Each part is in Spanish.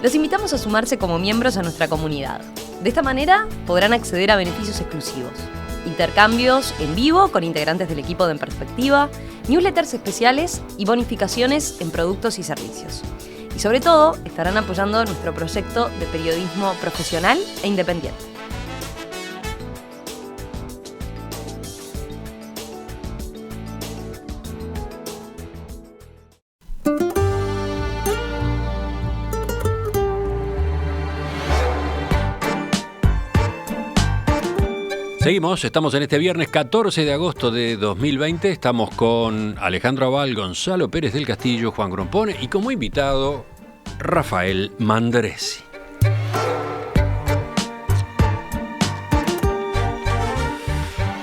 Los invitamos a sumarse como miembros a nuestra comunidad. De esta manera podrán acceder a beneficios exclusivos, intercambios en vivo con integrantes del equipo de En Perspectiva, newsletters especiales y bonificaciones en productos y servicios. Y sobre todo, estarán apoyando nuestro proyecto de periodismo profesional e independiente. Seguimos, estamos en este viernes 14 de agosto de 2020, estamos con Alejandro Abal, Gonzalo Pérez del Castillo, Juan Grompone y como invitado, Rafael Mandresi.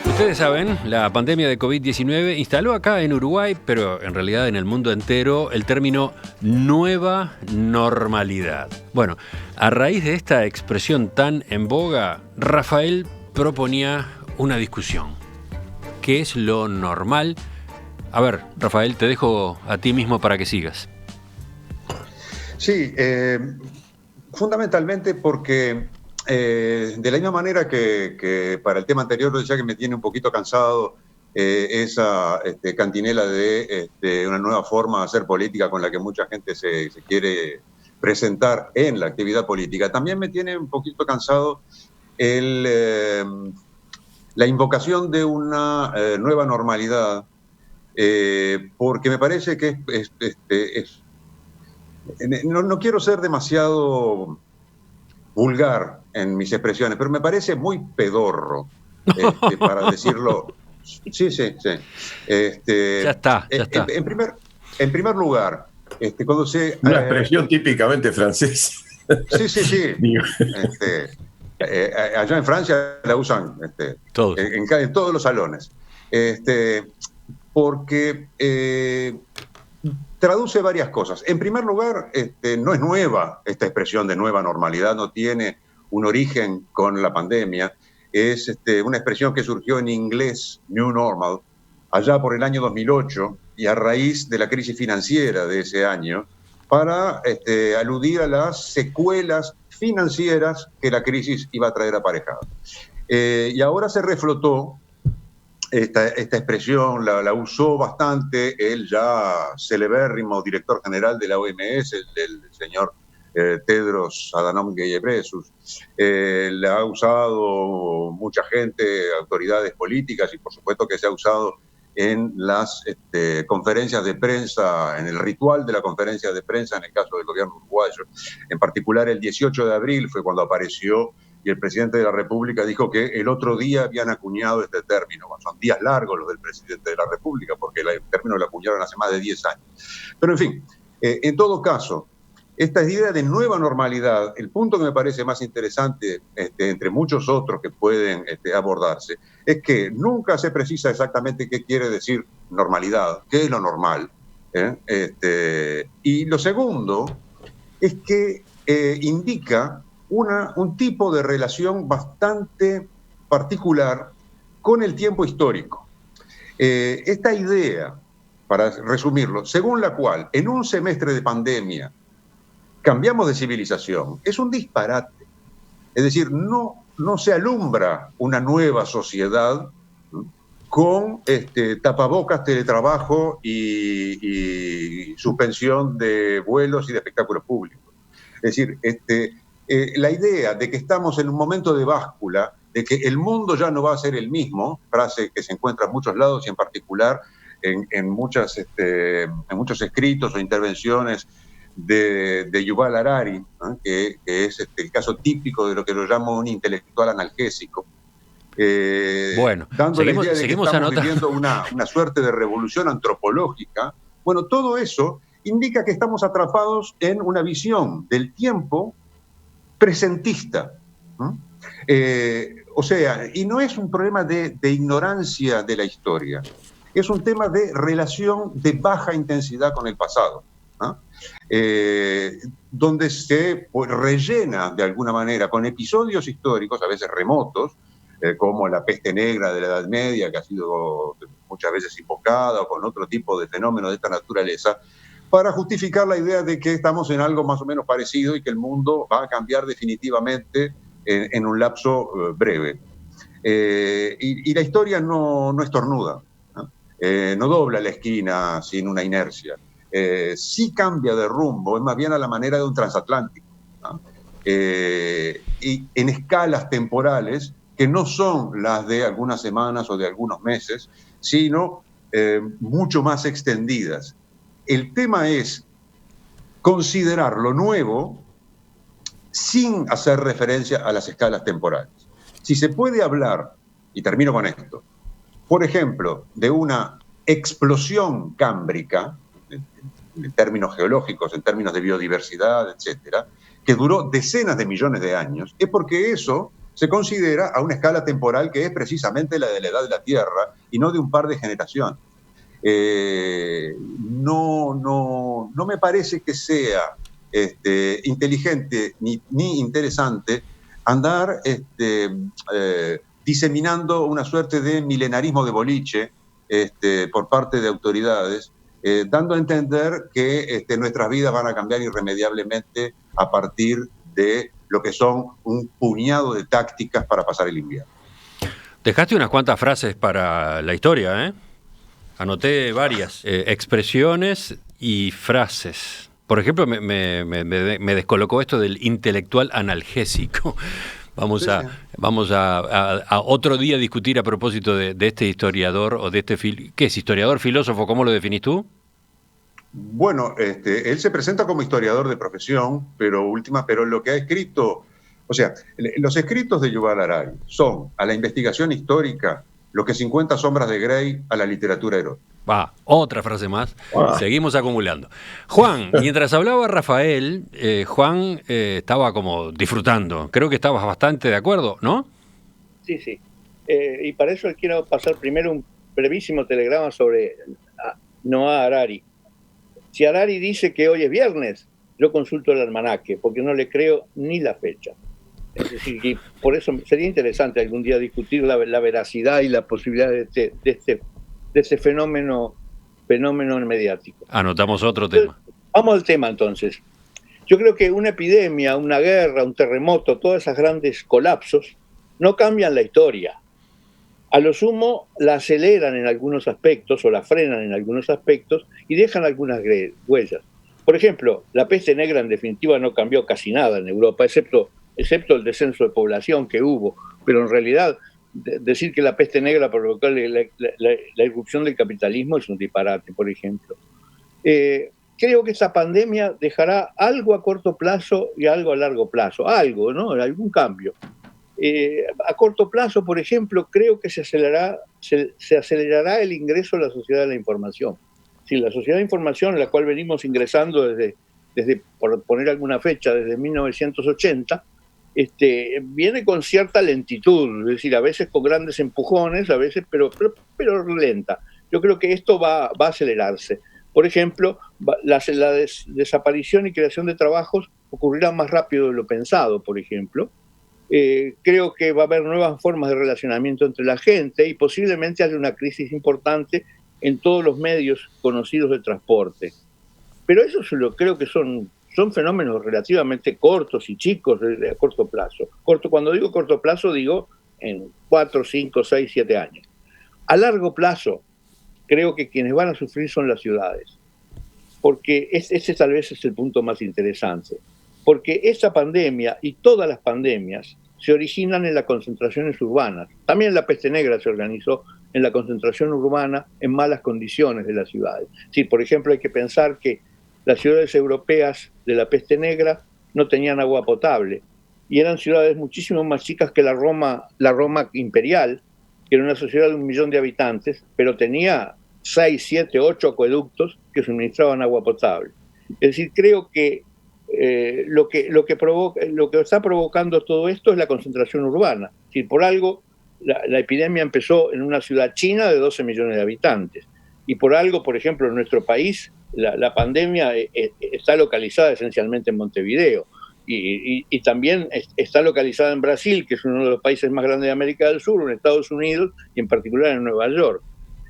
Ustedes saben, la pandemia de COVID-19 instaló acá en Uruguay, pero en realidad en el mundo entero, el término nueva normalidad. Bueno, a raíz de esta expresión tan en boga, Rafael proponía una discusión. ¿Qué es lo normal? A ver, Rafael, te dejo a ti mismo para que sigas. Sí, fundamentalmente porque de la misma manera que para el tema anterior decía que me tiene un poquito cansado esa cantinela de una nueva forma de hacer política con la que mucha gente se quiere presentar en la actividad política, también me tiene un poquito cansado la invocación de una nueva normalidad, porque me parece que no quiero ser demasiado vulgar en mis expresiones, pero me parece muy pedorro, para decirlo. Sí. Ya está. En primer lugar, cuando se... Una expresión típicamente francesa. Sí. Allá en Francia la usan todos. en todos los salones, porque traduce varias cosas. En primer lugar, no es nueva esta expresión de nueva normalidad, no tiene un origen con la pandemia, es una expresión que surgió en inglés, New Normal, allá por el año 2008 y a raíz de la crisis financiera de ese año, para aludir a las secuelas financieras que la crisis iba a traer aparejada. Y ahora se reflotó esta expresión, la usó bastante el ya celebérrimo director general de la OMS, el señor Tedros Adhanom Ghebreyesus. La ha usado mucha gente, autoridades políticas, y por supuesto que se ha usado en las conferencias de prensa, en el ritual de la conferencia de prensa en el caso del gobierno uruguayo. En particular, el 18 de abril fue cuando apareció y el presidente de la República dijo que el otro día habían acuñado este término. Bueno, son días largos los del presidente de la República, porque el término lo acuñaron hace más de 10 años. Pero en fin, en todo caso, esta idea de nueva normalidad, el punto que me parece más interesante, entre muchos otros que pueden abordarse, es que nunca se precisa exactamente qué quiere decir normalidad, qué es lo normal. Y lo segundo es que indica un tipo de relación bastante particular con el tiempo histórico. Esta idea, para resumirlo, según la cual en un semestre de pandemia cambiamos de civilización, es un disparate. Es decir, no se alumbra una nueva sociedad con tapabocas, teletrabajo y suspensión de vuelos y de espectáculos públicos. Es decir, la idea de que estamos en un momento de báscula, de que el mundo ya no va a ser el mismo, frase que se encuentra en muchos lados y en particular en muchos escritos o intervenciones de Yuval Harari, ¿no? que es el caso típico de lo que yo llamo un intelectual analgésico, bueno, dando la idea de que estamos anotando, viviendo una suerte de revolución antropológica. Bueno, todo eso indica que estamos atrapados en una visión del tiempo presentista. ¿No? O sea, y no es un problema de ignorancia de la historia, es un tema de relación de baja intensidad con el pasado, ¿no? Donde se rellena de alguna manera con episodios históricos, a veces remotos, como la peste negra de la Edad Media, que ha sido muchas veces invocada, o con otro tipo de fenómenos de esta naturaleza, para justificar la idea de que estamos en algo más o menos parecido y que el mundo va a cambiar definitivamente en un lapso breve. Y la historia no estornuda, ¿no? No dobla la esquina sin una inercia. Sí cambia de rumbo, es más bien a la manera de un transatlántico, ¿no? Y en escalas temporales que no son las de algunas semanas o de algunos meses, sino mucho más extendidas. El tema es considerar lo nuevo sin hacer referencia a las escalas temporales. Si se puede hablar, y termino con esto, por ejemplo, de una explosión cámbrica, en términos geológicos, en términos de biodiversidad, etcétera, que duró decenas de millones de años, es porque eso se considera a una escala temporal que es precisamente la de la edad de la Tierra y no de un par de generaciones. No me parece que sea inteligente ni interesante andar diseminando una suerte de milenarismo de boliche por parte de autoridades, dando a entender que nuestras vidas van a cambiar irremediablemente a partir de lo que son un puñado de tácticas para pasar el invierno. Dejaste unas cuantas frases para la historia, ¿eh? Anoté varias expresiones y frases. Por ejemplo, me descolocó esto del intelectual analgésico. Vamos a otro día discutir a propósito de este historiador o de ¿qué es? ¿Historiador, filósofo? ¿Cómo lo definís tú? Bueno, él se presenta como historiador de profesión, pero lo que ha escrito, o sea, los escritos de Yuval Harari son a la investigación histórica lo que 50 sombras de Grey a la literatura erótica. Otra frase más. Seguimos acumulando. Juan, mientras hablaba Rafael, Juan estaba como disfrutando. Creo que estabas bastante de acuerdo, ¿no? Sí. Y para eso quiero pasar primero un brevísimo telegrama sobre Noah Harari. Si Harari dice que hoy es viernes, yo consulto el almanaque, porque no le creo ni la fecha. Es decir, y por eso sería interesante algún día discutir la veracidad y la posibilidad de este fenómeno mediático. Anotamos otro tema. Vamos al tema entonces. Yo creo que una epidemia, una guerra, un terremoto, todos esos grandes colapsos no cambian la historia. A lo sumo la aceleran en algunos aspectos o la frenan en algunos aspectos y dejan algunas huellas. Por ejemplo, la peste negra en definitiva no cambió casi nada en Europa, excepto el descenso de población que hubo, pero en realidad decir que la peste negra provocó la irrupción del capitalismo es un disparate, por ejemplo. Creo que esta pandemia dejará algo a corto plazo y algo a largo plazo, algo, ¿no? Algún cambio. A corto plazo, por ejemplo, creo que se acelerará el ingreso a la sociedad de la información. Sí, la sociedad de información en la cual venimos ingresando desde por poner alguna fecha, desde 1980, viene con cierta lentitud, es decir, a veces con grandes empujones, a veces, pero lenta. Yo creo que esto va a acelerarse. Por ejemplo, la desaparición y creación de trabajos ocurrirá más rápido de lo pensado, por ejemplo. Creo que va a haber nuevas formas de relacionamiento entre la gente y posiblemente haya una crisis importante en todos los medios conocidos de transporte. Pero eso creo que son fenómenos relativamente cortos y chicos a corto plazo. Cuando digo corto plazo, digo en 4, 5, 6, 7 años. A largo plazo, creo que quienes van a sufrir son las ciudades. Porque ese tal vez es el punto más interesante. Porque esta pandemia y todas las pandemias se originan en las concentraciones urbanas. También la peste negra se organizó en la concentración urbana en malas condiciones de las ciudades. Sí, por ejemplo, hay que pensar que las ciudades europeas de la peste negra no tenían agua potable y eran ciudades muchísimo más chicas que la Roma imperial, que era una sociedad de 1 millón de habitantes, pero tenía 6, 7, 8 acueductos que suministraban agua potable. Es decir, creo que lo que está provocando todo esto es la concentración urbana. Es decir, por algo la epidemia empezó en una ciudad china de 12 millones de habitantes. Y por algo, por ejemplo, en nuestro país, la pandemia está localizada esencialmente en Montevideo. Y también está localizada en Brasil, que es uno de los países más grandes de América del Sur, en Estados Unidos y en particular en Nueva York.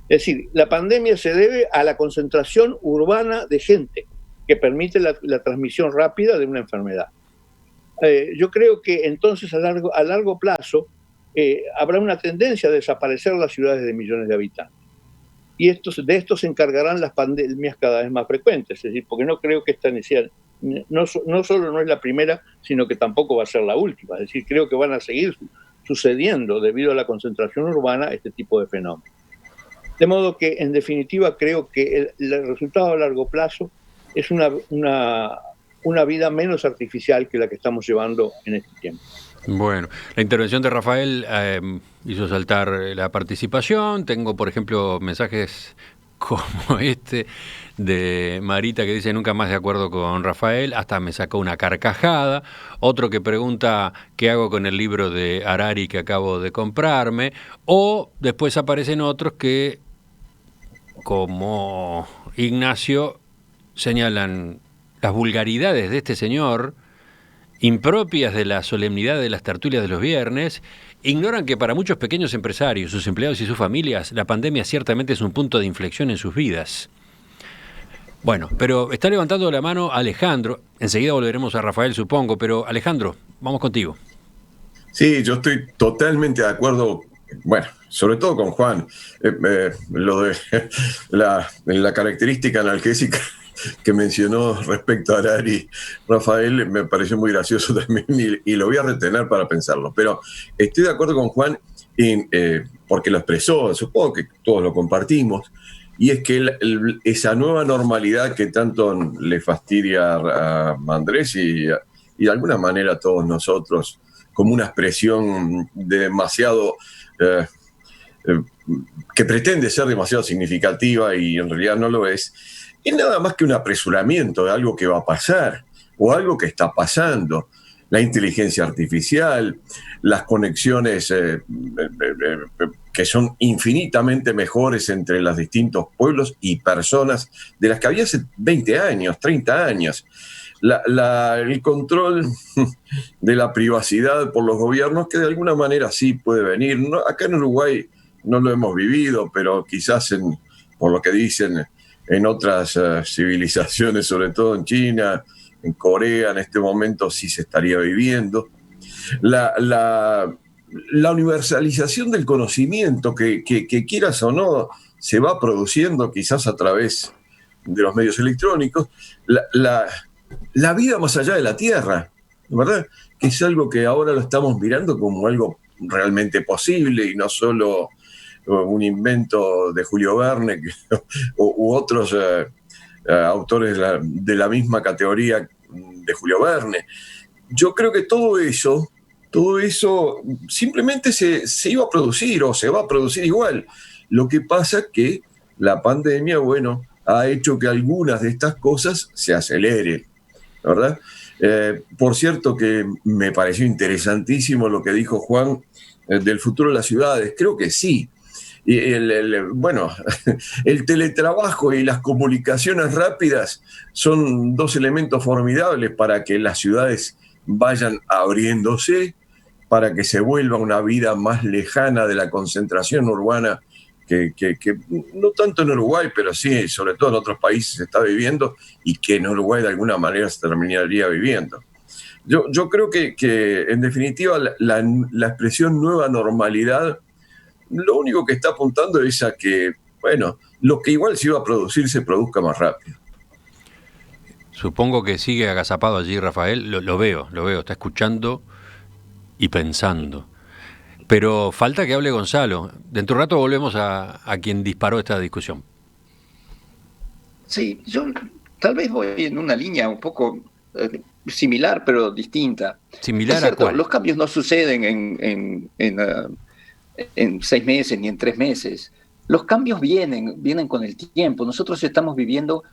Es decir, la pandemia se debe a la concentración urbana de gente. que permite la transmisión rápida de una enfermedad. Yo creo que entonces a largo plazo habrá una tendencia a desaparecer las ciudades de millones de habitantes. Y de esto se encargarán las pandemias cada vez más frecuentes, es decir, porque no creo que esta no solo no es la primera, sino que tampoco va a ser la última. Es decir, creo que van a seguir sucediendo debido a la concentración urbana este tipo de fenómenos. De modo que, en definitiva, creo que el resultado a largo plazo es una vida menos artificial que la que estamos llevando en este tiempo. Bueno, la intervención de Rafael hizo saltar la participación. Tengo, por ejemplo, mensajes como este de Marita que dice nunca más de acuerdo con Rafael, hasta me sacó una carcajada. Otro que pregunta qué hago con el libro de Harari que acabo de comprarme. O después aparecen otros que, como Ignacio, señalan las vulgaridades de este señor, impropias de la solemnidad de las tertulias de los viernes, ignoran que para muchos pequeños empresarios, sus empleados y sus familias, la pandemia ciertamente es un punto de inflexión en sus vidas. Bueno, pero está levantando la mano Alejandro. Enseguida volveremos a Rafael, supongo, pero Alejandro, vamos contigo. Sí, yo estoy totalmente de acuerdo, bueno, sobre todo con Juan, lo de la característica analgésica que mencionó respecto a Harari, Rafael, me pareció muy gracioso también y lo voy a retener para pensarlo. Pero estoy de acuerdo con Juan porque lo expresó, supongo que todos lo compartimos, y es que esa nueva normalidad que tanto le fastidia a Andrés y de alguna manera a todos nosotros, como una expresión demasiado que pretende ser demasiado significativa y en realidad no lo es nada más que un apresuramiento de algo que va a pasar o algo que está pasando. La inteligencia artificial, las conexiones que son infinitamente mejores entre los distintos pueblos y personas de las que había hace 20 años, 30 años. El control de la privacidad por los gobiernos, que de alguna manera sí puede venir. No, acá en Uruguay no lo hemos vivido, pero quizás por lo que dicen en otras civilizaciones, sobre todo en China, en Corea, en este momento sí se estaría viviendo. La universalización del conocimiento, que quieras o no, se va produciendo quizás a través de los medios electrónicos. La vida más allá de la Tierra, ¿verdad? Que es algo que ahora lo estamos mirando como algo realmente posible y no solo un invento de Julio Verne u otros autores de la misma categoría de Julio Verne. Yo creo que todo eso simplemente se iba a producir o se va a producir igual. Lo que pasa es que la pandemia, bueno, ha hecho que algunas de estas cosas se aceleren, ¿verdad? Por cierto que me pareció interesantísimo lo que dijo Juan del futuro de las ciudades. Creo que sí. Y bueno, el teletrabajo y las comunicaciones rápidas son dos elementos formidables para que las ciudades vayan abriéndose, para que se vuelva una vida más lejana de la concentración urbana que no tanto en Uruguay, pero sí, sobre todo en otros países se está viviendo y que en Uruguay de alguna manera se terminaría viviendo. Yo creo que en definitiva la expresión nueva normalidad lo único que está apuntando es a que, bueno, lo que igual se iba a producir se produzca más rápido. Supongo que sigue agazapado allí Rafael, lo veo, está escuchando y pensando. Pero falta que hable Gonzalo. Dentro de un rato volvemos a quien disparó esta discusión. Sí, yo tal vez voy en una línea un poco similar, pero distinta. ¿Similar es cierto, a cuál? Los cambios no suceden en 6 meses ni en 3 meses. Los cambios vienen con el tiempo. Nosotros estamos viviendo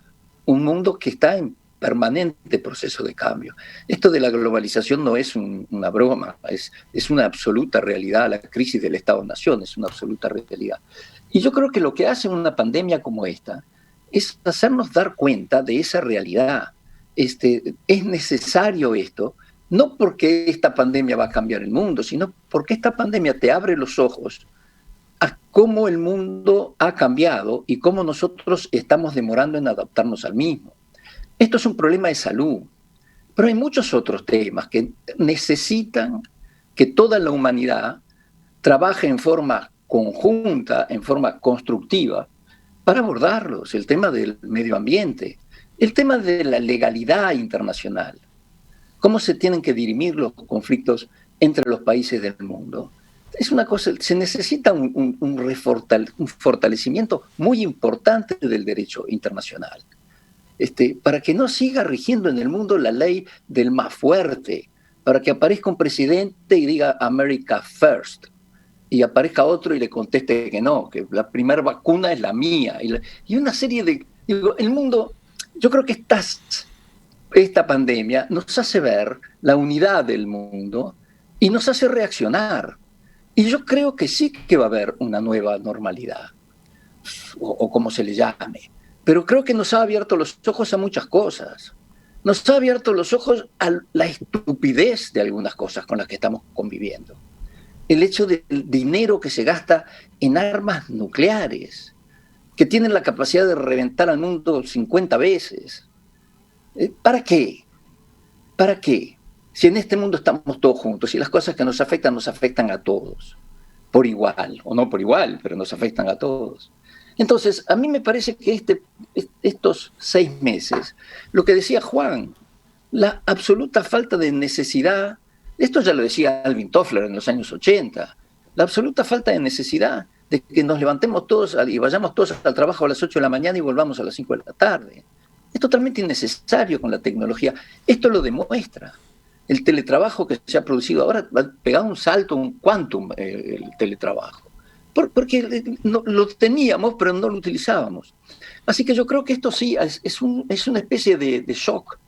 un mundo que está en permanente proceso de cambio. Esto de la globalización no es una broma, es una absoluta realidad. La crisis del Estado-Nación es una absoluta realidad. Y yo creo que lo que hace una pandemia como esta es hacernos dar cuenta de esa realidad. Es necesario esto, no porque esta pandemia va a cambiar el mundo, sino porque esta pandemia te abre los ojos a cómo el mundo ha cambiado y cómo nosotros estamos demorando en adaptarnos al mismo. Esto es un problema de salud, pero hay muchos otros temas que necesitan que toda la humanidad trabaje en forma conjunta, en forma constructiva, para abordarlos. El tema del medio ambiente, el tema de la legalidad internacional, cómo se tienen que dirimir los conflictos entre los países del mundo. Es una cosa, se necesita un fortalecimiento muy importante del derecho internacional, para que no siga rigiendo en el mundo la ley del más fuerte, para que aparezca un presidente y diga America First, y aparezca otro y le conteste que no, que la primera vacuna es la mía, y una serie de... el mundo, yo creo que esta pandemia nos hace ver la unidad del mundo y nos hace reaccionar. Y yo creo que sí que va a haber una nueva normalidad, o como se le llame. Pero creo que nos ha abierto los ojos a muchas cosas. Nos ha abierto los ojos a la estupidez de algunas cosas con las que estamos conviviendo. El hecho del dinero que se gasta en armas nucleares, que tienen la capacidad de reventar al mundo 50 veces. ¿Para qué? ¿Para qué? Si en este mundo estamos todos juntos y las cosas que nos afectan a todos, por igual, o no por igual, pero nos afectan a todos. Entonces, a mí me parece que estos 6 meses, lo que decía Juan, la absoluta falta de necesidad, esto ya lo decía Alvin Toffler en los años 80, la absoluta falta de necesidad de que nos levantemos todos y vayamos todos al trabajo a las 8 de la mañana y volvamos a las 5 de la tarde. Es totalmente innecesario con la tecnología. Esto lo demuestra. El teletrabajo que se ha producido ahora ha pegado un salto, un quantum, el teletrabajo. Porque lo teníamos, pero no lo utilizábamos. Así que yo creo que esto sí es una especie de shock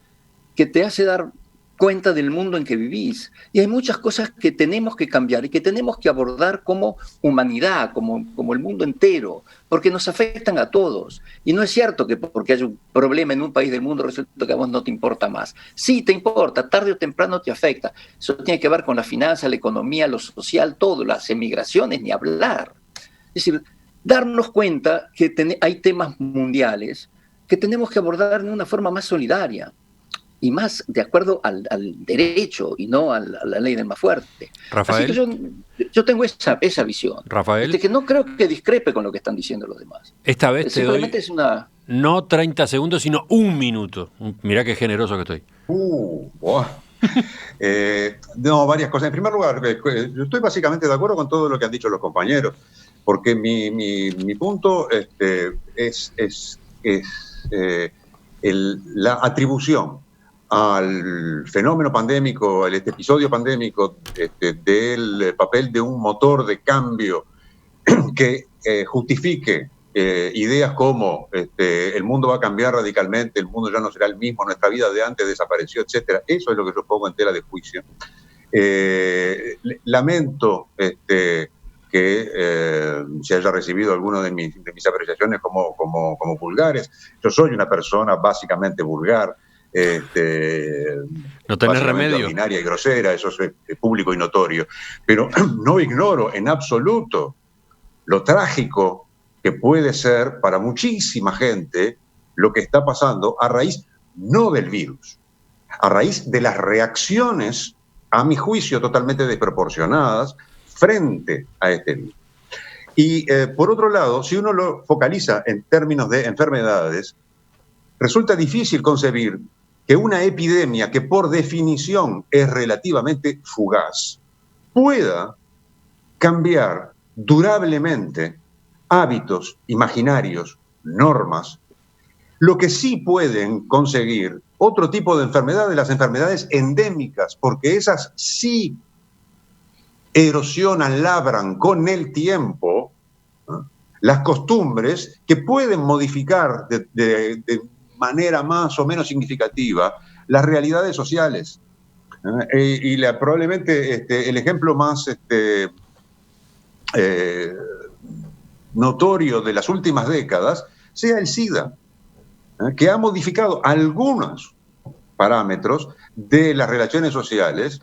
que te hace dar cuenta del mundo en que vivís. Y hay muchas cosas que tenemos que cambiar y que tenemos que abordar como humanidad, como el mundo entero, porque nos afectan a todos. Y no es cierto que porque hay un problema en un país del mundo resulta que a vos no te importa más. Sí te importa, tarde o temprano te afecta. Eso tiene que ver con la finanza, la economía, lo social, todo, las emigraciones, ni hablar. Es decir, darnos cuenta que hay temas mundiales que tenemos que abordar de una forma más solidaria y más de acuerdo al derecho y no a la ley del más fuerte. Rafael. Así que yo tengo esa visión. Rafael. Que no creo que discrepe con lo que están diciendo los demás. Esta vez te doy es una... no 30 segundos, sino 1 minuto. Mirá qué generoso que estoy. No, varias cosas. En primer lugar, yo estoy básicamente de acuerdo con todo lo que han dicho los compañeros, porque mi punto es la atribución al fenómeno pandémico, este episodio pandémico, del papel de un motor de cambio que justifique ideas como el mundo va a cambiar radicalmente, el mundo ya no será el mismo, nuestra vida de antes desapareció, etc. Eso es lo que yo pongo en tela de juicio. Lamento que se haya recibido alguno de mis apreciaciones como vulgares. Yo soy una persona básicamente vulgar, no tenés remedio, ordinaria y grosera, eso es público y notorio, pero no ignoro en absoluto lo trágico que puede ser para muchísima gente lo que está pasando a raíz no del virus, a raíz de las reacciones, a mi juicio totalmente desproporcionadas, frente a este virus. Y por otro lado, si uno lo focaliza en términos de enfermedades, resulta difícil concebir que una epidemia que por definición es relativamente fugaz pueda cambiar durablemente hábitos, imaginarios, normas, lo que sí pueden conseguir otro tipo de enfermedades, las enfermedades endémicas, porque esas sí erosionan, labran con el tiempo, ¿no?, las costumbres que pueden modificar de manera más o menos significativa las realidades sociales. Y probablemente el ejemplo más notorio de las últimas décadas sea el SIDA, que ha modificado algunos parámetros de las relaciones sociales,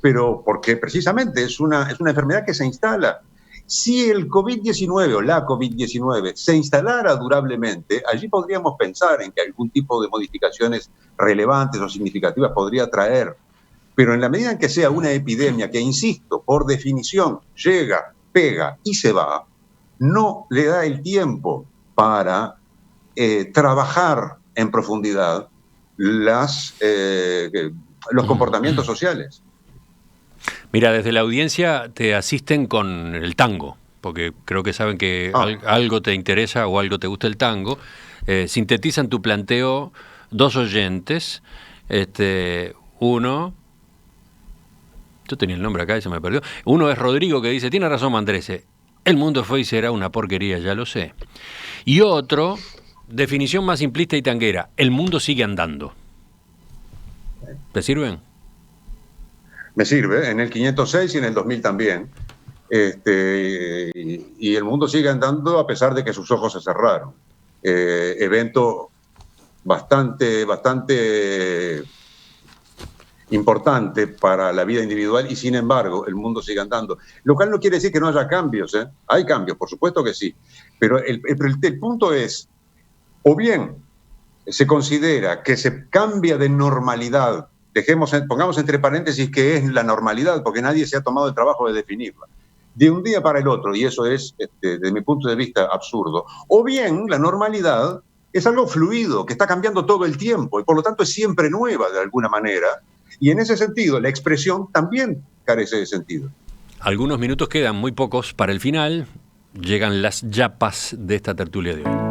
pero porque precisamente es una enfermedad que se instala. Si el COVID-19 o la COVID-19 se instalara durablemente, allí podríamos pensar en que algún tipo de modificaciones relevantes o significativas podría traer. Pero en la medida en que sea una epidemia que, insisto, por definición llega, pega y se va, no le da el tiempo para trabajar en profundidad los comportamientos sociales. Mira, desde la audiencia te asisten con el tango, porque creo que saben que algo te interesa o algo te gusta el tango. Sintetizan tu planteo dos oyentes, uno... Yo tenía el nombre acá y se me perdió. Uno es Rodrigo, que dice, tiene razón Mandrese, el mundo fue y será una porquería, ya lo sé. Y otro, definición más simplista y tanguera, el mundo sigue andando. ¿Te sirven? Me sirve, en el 506 y en el 2000 también. Y el mundo sigue andando a pesar de que sus ojos se cerraron. Evento bastante importante para la vida individual y sin embargo el mundo sigue andando. Lo cual no quiere decir que no haya cambios, ¿eh? Hay cambios, por supuesto que sí. Pero el punto es, o bien se considera que se cambia de normalidad, pongamos entre paréntesis que es la normalidad, porque nadie se ha tomado el trabajo de definirla, de un día para el otro, y eso es, desde mi punto de vista, absurdo. O bien la normalidad es algo fluido, que está cambiando todo el tiempo, y por lo tanto es siempre nueva de alguna manera, y en ese sentido la expresión también carece de sentido. Algunos minutos quedan, muy pocos para el final. Llegan las yapas de esta tertulia de hoy.